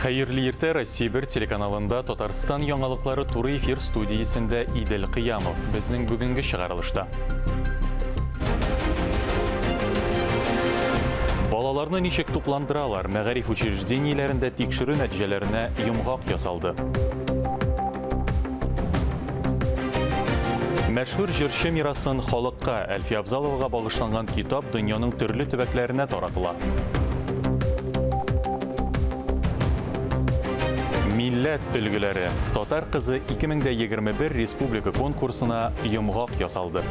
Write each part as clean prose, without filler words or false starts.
Hayırlı ertə Россия 1 телеканалында Татарстан яңалыклары туры эфир студиясында Идел Кыямов. Безнең бүгенге чыгарылышта. Балаларны ничек тупландыралар? Мәгариф учреждениеләрендә тикшерү нәтиҗәләренә йомгак ясалды. Мәшһүр җырчы мирасын халыкка Әлфия Абзаловага багышланган китап дөньяның төрле төбәкләренә таратыла. Милләт өлгеләре. Татар кызы 2021 республика конкурсына йомгак ясалды.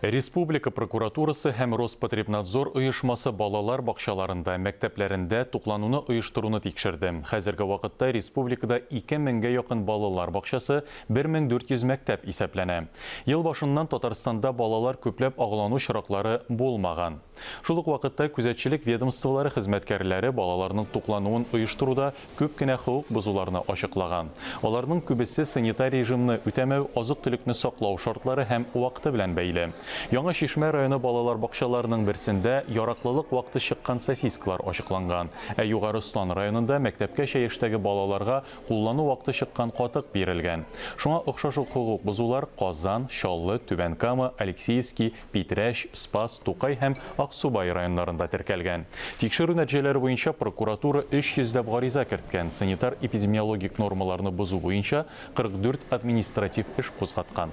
Республика прокуратурасы һәм Роспотребнадзор оешмасы балалар бакчаларында, мәктәпләрендә туклануны оештыруны тикшерде. Хәзерге вакытта республикада 2000-гә якын балалар бакчасы, 1400 мәктәп исәпләнә. Ел башыннан Татарстанда балалар күпләп агылану чираклары булмаган. Шул ук вакытта күзәтчелек ведомстволары хезмәткәрләре балаларның туклануын оештыруда күп кенә хокук бузуларны ачыклаган. Аларның күбесе санитар режимны үтәмәү, азык-төлекне саклау шартлары һәм вакыты белән бәйле. Яңа Шишмә районы балалар бакчаларының берсендә яраклылык вакыты чыккан сосискалар ачыкланган. Югары Стан районында мәктәпкәчә яшьтәге балаларга куллану вакыты чыккан катык бирелгән. Шуңа охшаш хокук бузулар Казан, Чаллы, Түбән Кама, Алексеевский, Питрәч, Спас, Тукай һәм Аксубай районнарында теркәлгән. Тикшерү нәтиҗәләре буенча прокуратура 300 гариза керткән. Санитар-эпидемиологик нормаларны бозу буенча 44 административ эш кузгаткан.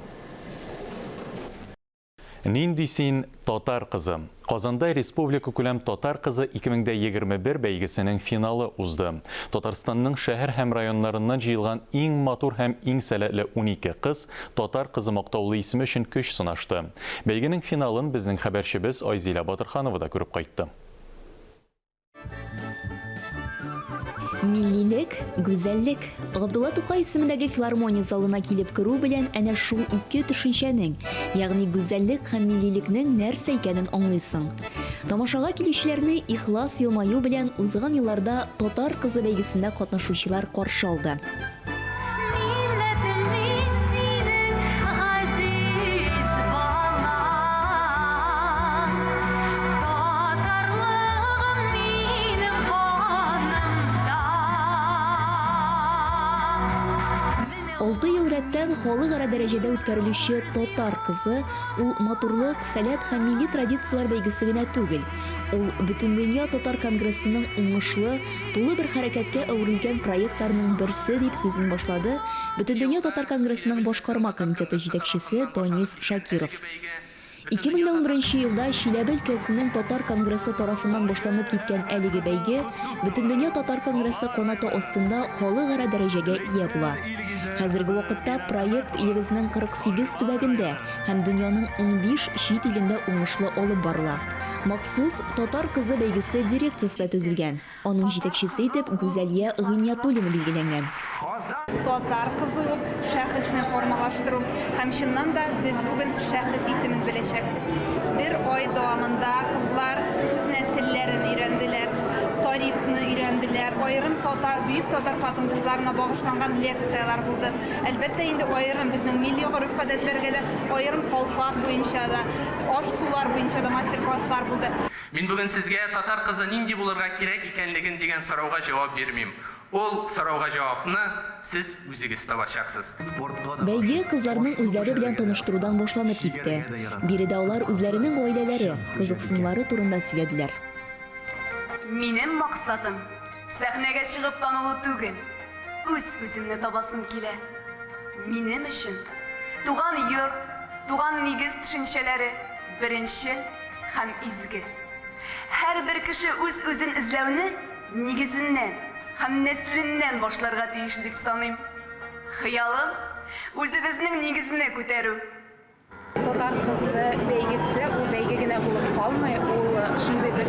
Нинди син Татар кызы? Казанда республика күләм Татар кызы 2021 бәйгесенең финалы узды. Татарстанның шәһәр һәм районнарыннан җыелган иң матур һәм иң сәләтле 12 кыз Татар кызы мактаулы исеме өчен көч сынашты. Бәйгенең финалын безнең хәбәрчебез Айзилә Батырханова да күреп кайтты. Миллилек, гүзәллек. Габдулла Тукай исемендәге филармония залына килеп керү белән әнә шул ике төшенчәнең, ягъни гүзәллек һәм миллилекнең нәрсә икәнен аңлыйсың. Тамашага килүчеләрне ихлас елмаю белән узган елларда Татар кызы бәйгесендә катнашучылар каршы алды. Алты ел рәттән халыкара дәрәҗәдә үткәрелүче Татар кызы ул матурлык, сәләт һәм милли традициялар бәйгесе генә түгел. Ул Бөтендөнья Татар конгрессының уңышлы, тулы бер хәрәкәткә әверелгән проектларның берсе дип сүзен башлады Бөтендөнья Татар конгрессының башкарма комитеты җитәкчесе Данис Шакиров. 2011 елда Чиләбе өлкәсенең Татар конгрессы тарафыннан башланып киткән әлеге бәйге Бөтендөнья Татар конгрессы канаты астында халыкара дәрәҗәгә ия була. Хәзерге вакытта проект илебезнең 48 төбәгендә һәм дөньяның 15 чит илендә уңышлы алып барыла. Махсус Татар кызы бәйгесе дирекциясендә төзелгән. Аның җитәкчесе итеп Гүзәлия Гыйниятуллина билгеләнгән. Татар кызы ул шәхесне формалаштыру һәм чыннан да без бүген шәхес исемен беләчәкбез. Бер ай дәвамында кызлар үз нәселләрен өйрәнделәр, тарихны өйрәнделәр. Аерым бөек татар хатын-кызларына багышланган лекциялар булды. Әлбәттә инде аерым безнең милли гореф-гадәтләргә дә, аерым калфак буенча да, аш-сулар буенча да мастер-класслар булды. Мин бүген сезгә татар кызы нинди булырга кирәк икәнлеген дигән сорауга җавап бирмим. Ул сорауга җавапны сез үзегез табачаксыз. Бәйге кызларның үзләре белән таныштырудан башланып китте. Биредә алар үзләренең гаиләләре, кызыксыннары турында сөйләделәр. Минем максатым сәхнәгә чыгып танылу түгел, үз күземне табасым килә. Минем өчен туган йорт, туган нигез төшенчәләре беренче һәм изге. Һәрбер кеше үз үзен эзләүне нигезеннән һәм нәселеннән башларга тиеш дип саныйм. Хыялым үзебезнең нигезне күтәрү. Татар кызы бәйгесе ул бәйге генә булып калмый, ул шундый бер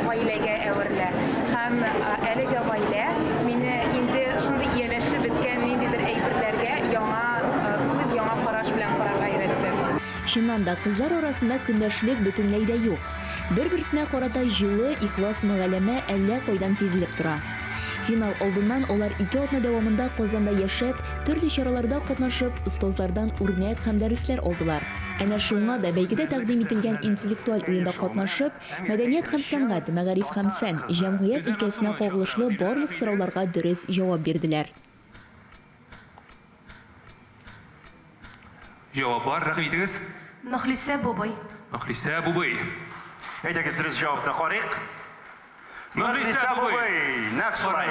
гаиләгә әверелә. Һәм әлеге гаилә мине инде шундый ияләшеп беткән ниндидер әйберләргә яңа күз, яңа караш белән карарга өйрәтте. Чыннан да кызлар арасында көндәшлек бөтенләй дә юк. Бер-берсенә карата җылы, ихлас мөгамәлә әллә кайдан сизелеп тора. Финал алдыннан олар 2 атна дәвамында Казанда яшәп, төрле чараларда катнашып, остазлардан үрнәк һәм дәресләр алдылар. Әнә шуңа да бәйгедә тәкъдим ителгән интеллектуаль уенда катнашып, мәдәният һәм сәнгать, мәгариф һәм фән, җәмгыять өлкәсенә кагылышлы барлык сорауларга дөрес җавап бирделәр. Җаваплар, рәхмәт итегез. Мөхлисә бабай. Мөхлисә бубый. Әйдәгез дөрес җавапны карыйк. Мөхлисә бубый. Нәкъ шулай.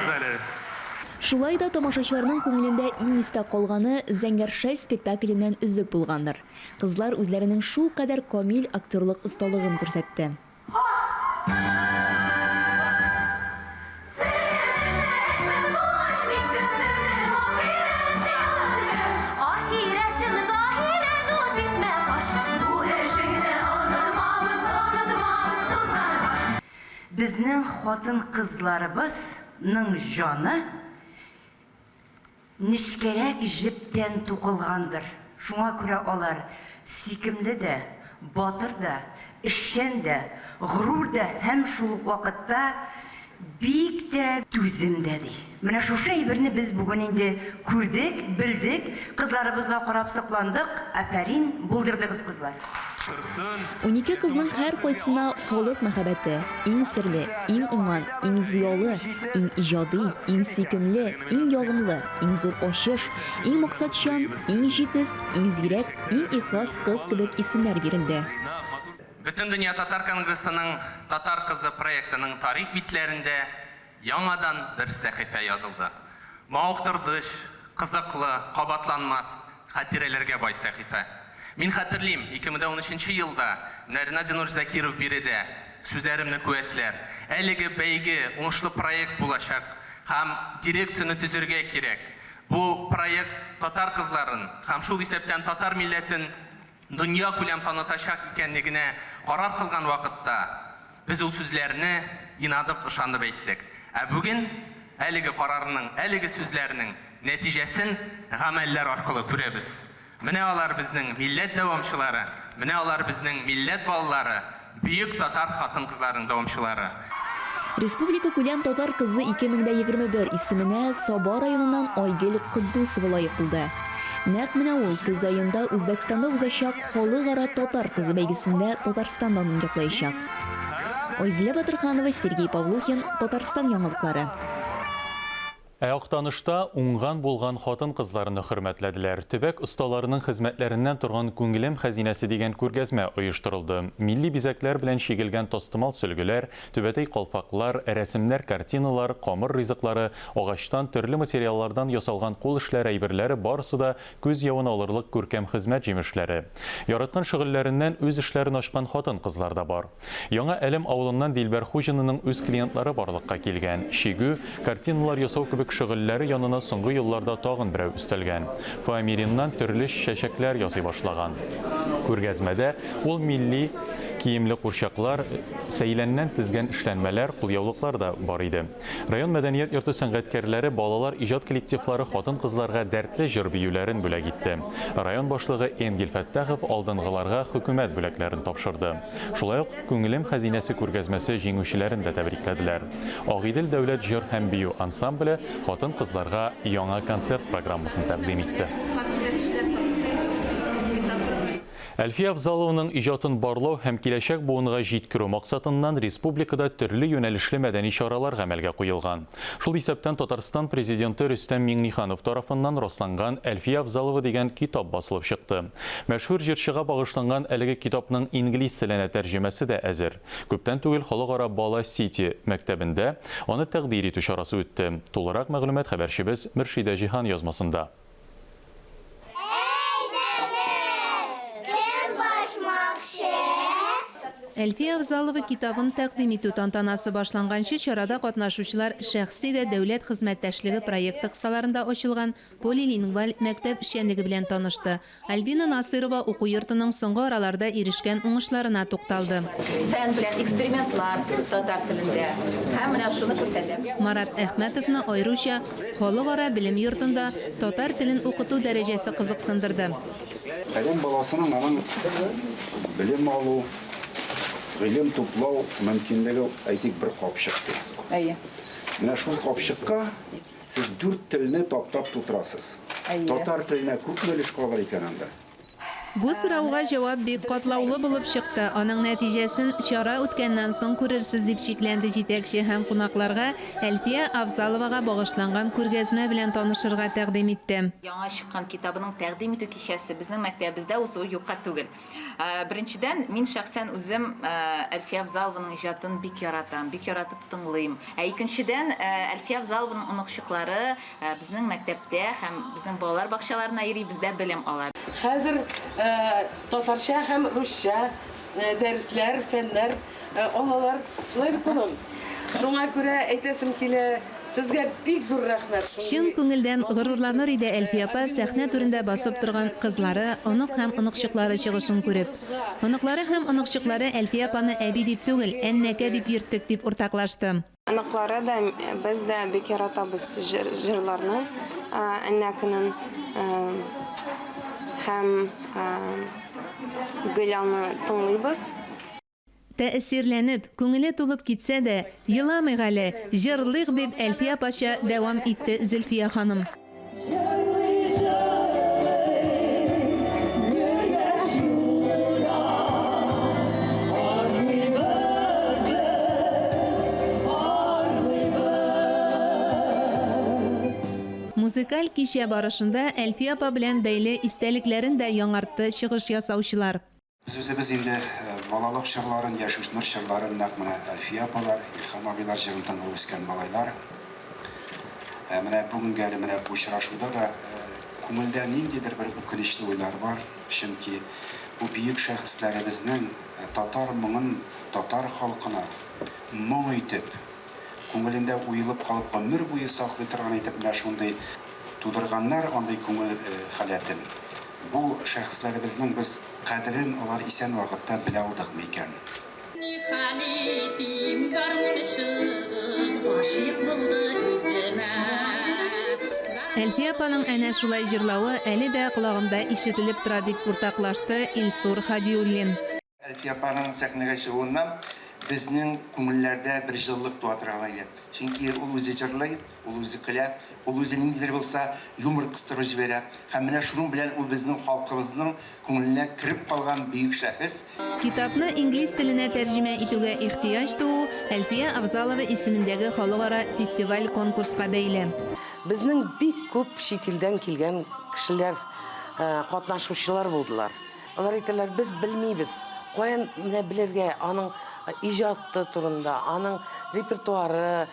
Шулай да тамашачыларның күңелендә иң истә калганы Зәңгәр шәл спектакленнән үзек булгандыр. Кызлар үзләренең шул кадәр камил актерлык осталыгын күрсәтте. Безнең хатын кызларыбызның җаны нишкәрәк җептән тукылгандыр. Шуңа күрә алар сөйкемле дә, батыр да, эшчән дә, горур да һәм шул ук вакытта бик тә түземдә ди. Менә шушы әйберне без бүген инде күрдек, белдек, кызларыбызга карап сокландык. Афәрин, булдырдыгыз кызлар. 12 кызның һәр кайсына халык мәхәббәте, иң серле, иң уңан, иң зыялы, иң иҗади, иң сөйкемле, иң ягымлы, иң зур ачыш, иң максатчан, иң җитез, иң зирәк, иң ихлас кыз кебек исемнәр бирелде. Бүтін дүния татар конгрессының татар кызы проектының тарих битләрендә яңадан бер сәхифә язылды. Мауктырдыш, кызыклы, кабатланмас хатирәләргә бай сәхифә. Мин хәтерлим, 2013 елда Нәрина Динур Закиров биредә сүзләремне куәтләр. Әлеге бәйге уңышлы проект булачак һәм дирекцияны төзергә кирәк. Бу проект татар кызларын һәм шул исәптән татар милләтен дөнья күләм танытачак икәнлегенә карар кылган вакытта без ул сүзләрне инадып ышанып әйттек. Ә бүген әлеге карарның, әлеге сүзләрнең нәтиҗәсен гамәлләр аркылы күрәбез. Менә алар безнең милләт дәвамчылары, менә алар безнең милләт балалары, бөек татар хатын-кызларының дәвамчылары. Республика күләм татар кызы 2021 исеменә Саба районыннан Айгөл Кыддусова лаек булды. Нәкъ менә ул көз аенда Үзбәкстанда узачак халыкара татар кызы бәйгесендә Татарстаннан яклаячак. Айзилә Батырханова, Сергей Павлухин, Татарстан яңалыклары. Аяктанышта уңган булган хатын кызларны хөрмәтләделәр. Төбәк осталарының хезмәтләреннән торган күңелем хәзинәсе дигән күргәзмә оештырылды. Милли бизәкләр белән чигелгән тостымал сөлгеләр, түбәтәй калфаклар, рәсемнәр, картиналар, камыр ризыклары, агачтан төрле материаллардан ясалган кул эшләре әйберләре барысы да күз явын алырлык күркәм хезмәт җимешләре. Яраткан шөгыльләреннән үз эшләрен ачкан хатын кызлар да бар. Яңа Әлем авылыннан Дилбәр Хуҗинаның үз клиентлары барлыкка килгән. Шигү, картиналар ясау кебек шөгыльләре янына соңгы елларда тагын берәү өстәлгән. Фоамириннан төрле чәчәкләр ясый башлаган. Күргәзмәдә ул милли киемле курчаклар, сәйләннән тезгән эшләнмәләр, кулъяулыклар да бар иде. Район мәдәният йорты сәнгатькәрләре, балалар иҗат коллективлары хатын-кызларга дәртле җыр биюләрен бүләк итте. Район башлыгы Энгел Фәттахов алдынгыларга хөкүмәт бүләкләрен тапшырды. Шулай ук күңелем хәзинәсе күргәзмәсе җиңүчеләрен дә тәбрикләделәр. Агыйдел дәүләт җыр һәм бию ансамбле хатын-кызларга яңа концерт программасын тәкъдим итте. Әлфия Авзалованың иҗатын барлау һәм киләчәк буынга җиткерү максатыннан республикада төрле юнәлешле мәдәни чаралар гамәлгә куелган. Шул исәптән Татарстан президенты Рөстәм Миңниханов тарафыннан расланган Әлфия Авзалова дигән китап басылып чыкты. Мәшһүр җырчыга багышланган әлеге китапның инглиз теленә тәрҗемәсе дә әзер. Күптән түгел халыкара Бала Сити мәктәбендә аны тәкъдир итү чарасы үтте. Тулырак мәгълүмат хәбәрчебез Мөршидә Җиһан язмасында. Әлфия Авзалова китабын тәкъдим итү тантанасы башланганчы чарада катнашучылар шәхси дә дәүләт хезмәттәшлеге проекты кысаларында ачылган полилингваль мәктәп эшчәнлеге белән танышты. Альбина Насырова уку йортының соңгы араларда ирешкән уңышларына тукталды. Фән белән экспериментлар татар телендә. Һәм менә шуны күрсәтәм. Марат Әхмәтовны аеруча халыкара белем йортында татар телен укыту дәрәҗәсе кызыксындырды. Әлем баласының аның белем алу, гыйлем туплау мөмкинлеге әйтик бер капчык. Менә шул капчыкка сез 4 телне таптап тутырасыз. Татар теленә күп өлеш калыр икән анда. Бу сорауга җавап бик катлаулы булып чыкты. Аның нәтиҗәсен чара үткәннән соң күрерсез дип шикләнде җитәкче һәм кунакларга Әлфия Авзаловага багышланган күргәзмә белән танышырга тәкъдим итте. Яңа чыккан китабының тәкъдим итү кичәсе безнең мәктәбебездә узуы юкка түгел. Беренчедән, мин шәхсән үзем Әлфия Авзалованың иҗатын бик яратам, бик яратып тыңлыйм. Икенчедән, Әлфия Авзалованың онык-чыклары безнең мәктәптә һәм безнең балалар бакчаларына йөри, бездә белем ала. Хәзер татарча һәм русча дәресләр, фәннәр алалар. Шулай бит улым. Шуңа күрә әйтәсем килә, сезгә бик зур рәхмәт. Чын күңелдән горурланыр иде Әлфия апа сәхнә түрендә басып торган кызлары, онык һәм оныкчыклары чыгышын күреп. Оныклары һәм оныкчыклары Әлфия апаны әби дип түгел, әннәкә дип йөрттек дип уртаклашты. Оныклары да без дә бик яратабыз җырларны, әннәкенең һәм Гөлянны тыңлыйбыз. Тәэсирләнеп, күңеле тулып китсә дә, еламый әле, җырлыйк дип Әлфия апача дәвам итте Зөлфия ханым. Музыкаль кичә барышында Әлфия апа белән бәйле истәлекләрен дә яңартты чыгыш ясаучылар. Biz özümüz indi balalık şırların, yaşışmır şırların nәкъ Әлфия апалар, İlham abilar жырынтан үскән малайлар. Менә бүгенге әле менә бу очрашуда да күңелдә ниндидер бер үкенечле уйлар бар. Чөнки бу бөек шәхесләребезнең татар моңын татар халкына моң итеп, күңелендә уелып калып гомер буе саклый торган итеп менә шундый тудырганнар андый күңел халәтен. Бу шәхесләребезнең без кадерен алар исән вакытта белә алдыкмы икән? Әлфия апаның әнә шулай җырлавы әле дә колагымда ишетелеп тора дип уртаклашты Илсур Хадиуллин. Әлфия апаның сәхнәгә чыгуыннан безнең күңелләрдә бер җылылык туа торган иде. Чөнки ул үзе җырлый, ул үзе көлә, ул үзе ниндидер булса юмор кыстырып җибәрә. Һәм менә шуның белән ул безнең халкыбызның күңеленә кирип калган бөек шәхес. Китапны инглиз теленә тәрҗемә итүгә ихтыяҗ туу Әлфия Авзалова исемендәге халыкара фестиваль конкурска бәйле. Безнең бик күп чит илдән килгән кешеләр, катнашучылар булдылар. Алар әйтәләр, без белмибез. Каян менә белергә аның иҗаты турында, аның репертуары.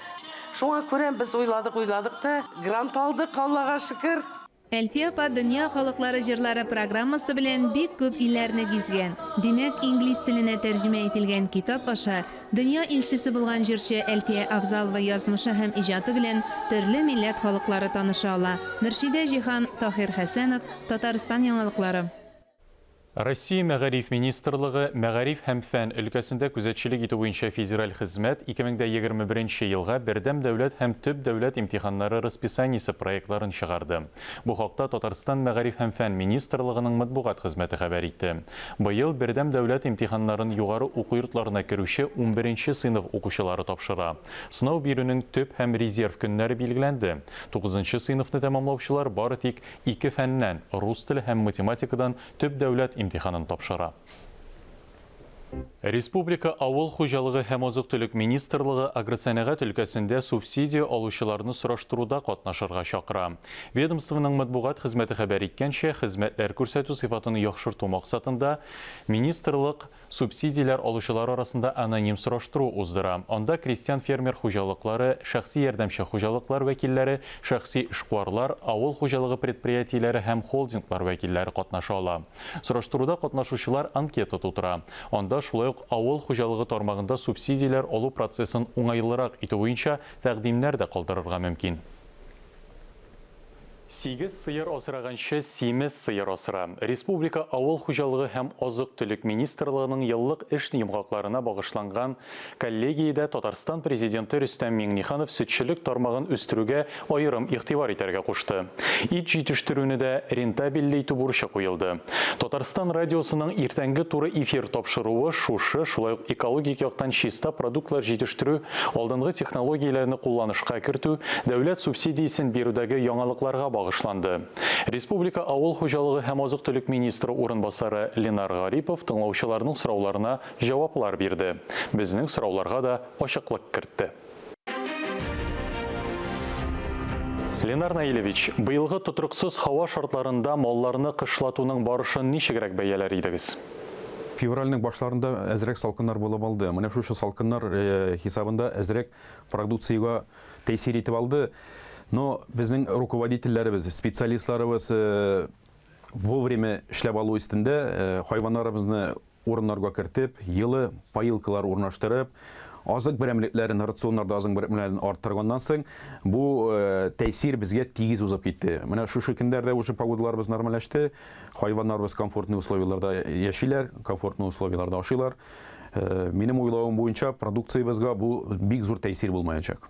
Шуңа күрә без уйладык та, грант алдык, Аллага шөкер. Әлфия апа дөнья халыклары җырлары программасы белән бик күп илләрне гизгән. Димәк, инглиз теленә тәрҗемә ителгән китап аша дөнья илчесе булган җырчы Әлфия Авзалова язмышы һәм иҗаты белән төрле милләт халыклары таныша ала. Мөршидә Җиһан, Таһир Хәсәнов, Татарстан яңалыклары. Россия Мәгариф министрлыгы Мәгариф һәм фән өлкәсендә күзәтчелек итү буенча федераль хезмәт 2021 елга бердәм дәүләт һәм төп дәүләт имтиханнары расписаниесе проектларын чыгарды. Бу хакта Татарстан Мәгариф һәм фән министрлыгының матбугат хезмәте хәбәр итте. Быел бердәм дәүләт имтиханнарын югары уку йортларына керүче 11 сыйныф укучылары тапшыра. Сынау бирүнең төп һәм резерв көннәре билгеләнде. 9 сыйныфны тәмамлаучылар бары тик 2 фәннән, рус теле һәм математикадан төп дәүләт имтиханын тапшыра. Республика авыл хуҗалыгы һәм азык-төлек министрлыгы агросәнәгать өлкәсендә субсидия алучыларны сораштыруда катнашырга чакыра. Ведомствоның матбугат хезмәте хәбәр иткәнчә, хезмәтләр күрсәтү сыйфатын яхшырту максатында министрлык субсидияләр алучылар арасында аноним сораштыру уздыра. Анда крестьян-фермер хуҗалыклары, шәхси ярдәмче хуҗалыклар вәкилләре, шәхси эшкуарлар, авыл хуҗалыгы предприятиеләре һәм холдинглар вәкилләре катнаша ала. Сораштыруда катнашучылар анкета тутыра. Анда шулай ук авыл хуҗалыгы тармагында субсидияләр алу процессын уңайлырак итү буенча тәкъдимнәр дә калдырырга мөмкин. 8 сыйыр осыраганчы 8 сыйыр осыра. Республика Ауыл хуҗалыгы һәм азык-төлек министрлыгының еллык эш йомгакларына багышланган коллегиядә Татарстан президенты Рөстәм Миңнеханов сөтчелек тармагын үстерүгә аерым игътибар итәргә кушты. Ит җитештерүне дә рентабельле итү бурычы куелды. Татарстан радиосының иртәнге туры эфир тапшыруы шулай ук экологик яктан чиста продуктлар җитештерү, алдынгы технологияләрне кулланышка кертү, дәүләт субсидиясен бирүдәге яңалыкларга багышланды. Республика Авыл хуҗалыгы һәм азык-төлек министры урынбасары Ленар Гарипов тыңлаучыларның сорауларына җаваплар бирде. Безнең сорауларга да ачыклык кертте. Ленар Наилевич, быелгы тотрыксыз һава шартларында малларны кышлатуның барышын ничегрәк бәяләр идегез? Февральның башларында әзрәк салкыннар булып алды. Менә шушы салкыннар хисабында әзрәк продукциягә тәэсир итеп алды. Но безнең руководительләребез, специалистларыбыз вовремя эшләп алу өстендә хайваннарыбызны урыннарга кертеп, йылы поилкалар урнаштырып, азык берәмлекләрен, рационнарда азык берәмлекләрен арттырганнан соң, бу тәэсир безгә тигез узып китте. Менә шушы көндәрдә уже погодаларыбыз нормаллашты, хайваннарыбыз комфортный условияларда яшиләр, комфортный условияларда ашыйлар. Минем уйлавым буенча продукциябызга бу бик зур тәэсир булмаячак.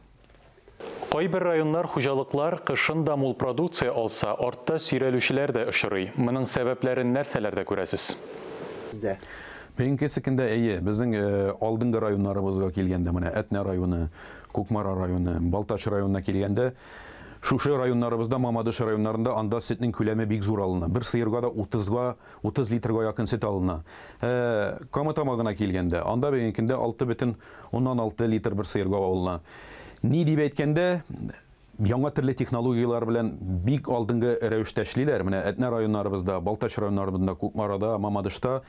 Кайбер районнар хуҗалыклар кышын да мул продукция алса, артта сөйрәлүчеләр дә очрый. Моның сәбәпләрен нәрсәләрдә күрәсез? Беренчесе көндә безнең алдынгы районнарыбызга килгәндә, менә Әтнә районы, Кукмара районы, Балтач районына килгәндә, шушы районнарыбызда, Мамадыш районнарында анда сөтнең күләме бик зур алына. Бер сыерга да 30 литрга якын сөт алына. Камытамагына килгәндә, анда бегенкендә 6,6 литр бер сыерга алына. Ни дип әйткәндә, яңа төрле технологиялар белән бик алдынгы рәвештә эшлиләр. Менә Әтнә районнарыбызда, Балтач районнарында, Кукмарада, Мамадышта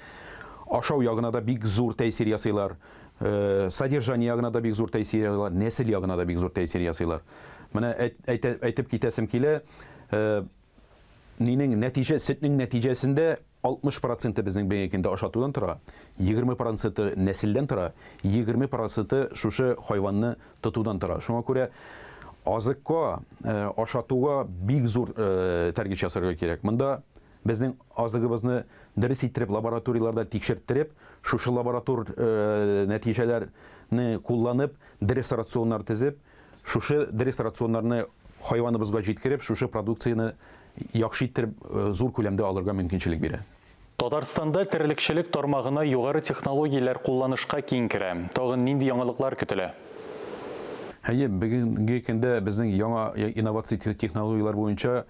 ашау ягына да бик зур тәэсир ясыйлар. Содержание ягына да бик зур тәэсир ясыйлар, нәсел ягына да бик зур тәэсир ясыйлар. Менә әйтеп китәсем килә, нинең сөтнең нәтиҗәсендә 60% безнең бәйгендә ашатудан тора, 20% нәселдән тора, 20% шушы хайванны тотудан тора. Шуңа күрә азыкка, ашатуга бик зур тәргиш ясарга кирәк. Монда безнең азыгыбызны дөрес иттереп лабораторияларда тикшерттереп, шушы лаборатор нәтиҗәләрне кулланып, дөрес рационнар төзеп, шушы дөрес рационнарны хайваныбызга җиткереп, шушы продукцияны яхшы иттереп зур күләмдә алырга мөмкинчелек бирә. Татарстанда терлекчелек тармагына югары технологияләр кулланышка киң керә. Тагын нинди яңалыклар көтелә? Бүгенге көндә безнең яңа инновация технологиялар буенча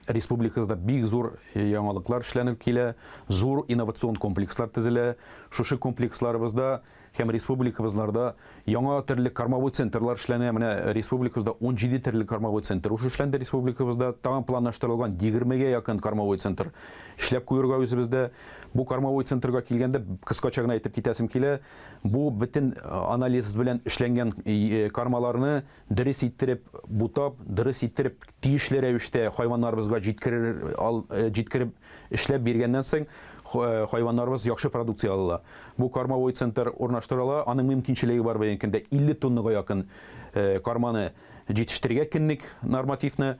республикабызда бик зур яңалыклар эшләнеп килә, зур инновацион комплекслар төзелә. Шушы комплексларыбызда һәм республикабызларда яңа төрле кормовой центрлар эшләнә. Менә республикабызда 17 төрле кормовой центр эшләнде. Республикабызда тагын планлаштырылган 20гә якын кормовой центр эшләп куярга үзебездә. Бу кормовой центрга килгәндә кыскача гына әйтеп китәсем килә. Бу бөтен анализ белән эшләнгән кормаларны дөрес иттереп, бутап, дөрес иттереп тиешле рәвештә хайваннарыбызга җиткереп эшләп биргәннән соң хайваннарыбыз яхшы продукция алалар. Бу кормовой центр урнаштырыла, аның мөмкинчелеге бар бәйгендә 50 тоннага якын корманы җитештерергә көнлек нормативны.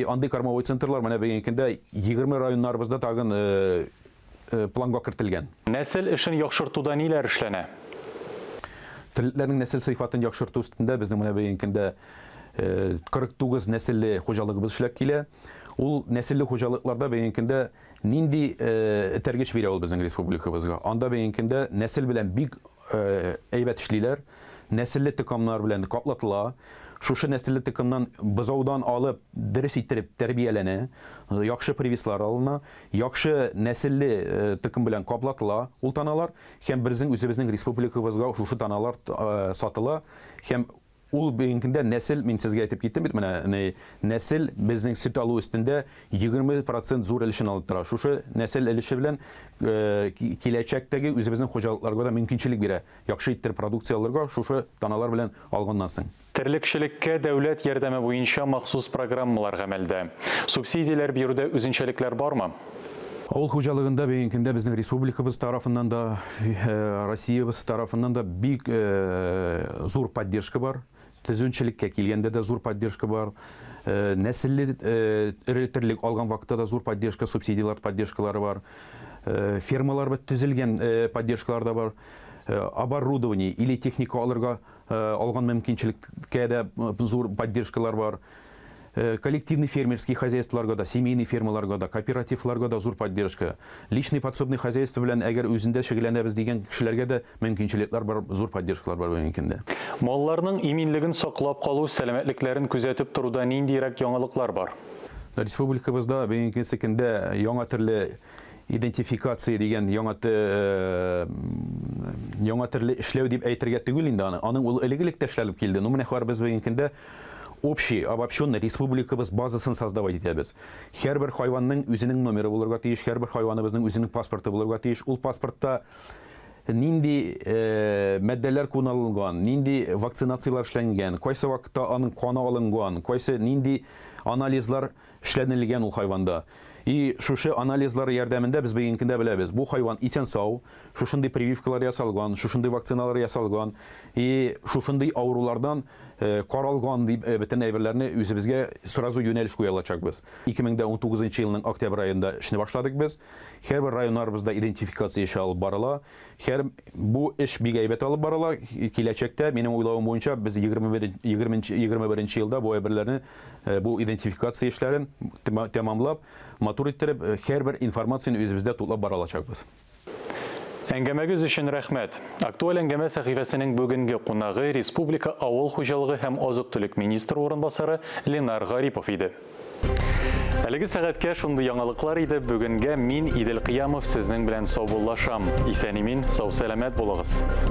Андый кормовой центрлар менә бәйгендә 20 районнарыбызда тагын планга кертелгән. Нәсел эшен яхшыртуда ниләр эшләнә? Терлекләрнең нәсел сыйфатын яхшырту өстендә безнең менә бәйгендә 49 нәселле хуҗалыгыбыз эшләп килә. Ул нәселле хуҗалыкларда бәйгендә нинди тәргеш бирә ул безнең республикабызга? Анда бәйгендә нәсел белән бик әйбәт эшлиләр. Нәселле тукымнар белән каплатыла. Шушы нәселле тукымнан бызаудан алып, дөрес иттереп тәрбияләнә, яхшы привислар алына, яхшы нәселле тукым белән каплатыла, ул таналар, һәм безнең үзебезнең республикабызга шушы таналар сатыла, һәм ул бәйгендә нәсел, мин сезгә әйтеп киттем бит, менә нәсел безнең сөт алу өстендә 20% зур өлешен алып тора. Шушы нәсел өлеше белән киләчәктәге үзебезнең хуҗалыкларга да мөмкинчелек бирә. Яхшы иттереп продукция алырга шушы таналар белән алганнан соң. Терлекчелеккә дәүләт ярдәме буенча махсус программалар гамәлдә. Субсидияләр бирүдә үзенчәлекләр бармы? Авыл хуҗалыгында бәйгендә безнең республикабыз тарафыннан да, Россиябыз тарафыннан да бик зур поддержка бар. Төзүнчелеккә килгәндә дә зур поддержка бар. нәселле өретерлек алган вакытта да зур поддержка, поддержкалары бар. Фермалар бит төзелгән поддержкалар да бар. Оборудование или техника алырга алган мөмкинчелеккә дә зур поддержкалар бар. Коллективный фермерский хозяйстволарга да, семейный фермаларга да, кооперативларга да зур поддержка. Личный подсобный хозяйство белән әгәр үзендә шөгыльләнәбез дигән кешеләргә дә мөмкинчелекләр бар, зур поддержкалар бар мөмкиндә. Малларның иминлеген саклап калу, сәламәтлекләрен күзәтеп торуда ниндирәк яңалыклар бар? Республикабызда бүгенге секендә яңа төрле идентификация дигән яңа төрле эшләү дип әйтергә түгел инде аны. Аның ул элек эшләнеп килде. Ну менә хәзер без бүгенгендә общий, обобщенный республикабыз базасын создавать итәбез. Һәрбер хайванның үзенең номеры булырга тиеш, һәрбер хайваныбызның үзенең паспорты булырга тиеш. Ул паспортта нинди матдәләр кулланылган, нинди вакцинациялар эшләнгән, кайсы вакытта аның каны алынган, кайсы нинди анализлар эшләнелгән ул хайванда. И шушы анализлар ярдәмендә без бүгенгендә беләбез. Бу хайван исән сау, шушындый прививкалар ясалган, шушындый вакциналар ясалган, и шушындый авырулардан каралган дип бөтен әйберләрне үзебезгә сразу юнәлеш куя алачакбыз. 2019 елның октябрь аенда эшне башладык без. Һәрбер районнарыбызда идентификация эше алып барыла. Бу эш бик әйбәт алып барыла. Киләчәктә минем уйлавым буенча без 2021 елда бу әйберләрне, бу идентификация эшләрен тәмамлап, матур иттереп, һәрбер информацияны үзебездә туплап бара алачакбыз. Әңгәмәгез өчен рәхмәт. Актуаль әңгәмә сәхифәсенең бүгенге кунагы Республика авыл хуҗалыгы һәм азык-төлек министры орынбасары Ленар Гарипов иде. Әлеге сәгатькә шундый яңалыклар иде. Бүгенгә мин Идел Кыямов сезнең белән саубуллашам. Исән-имин, сау-сәламәт булыгыз.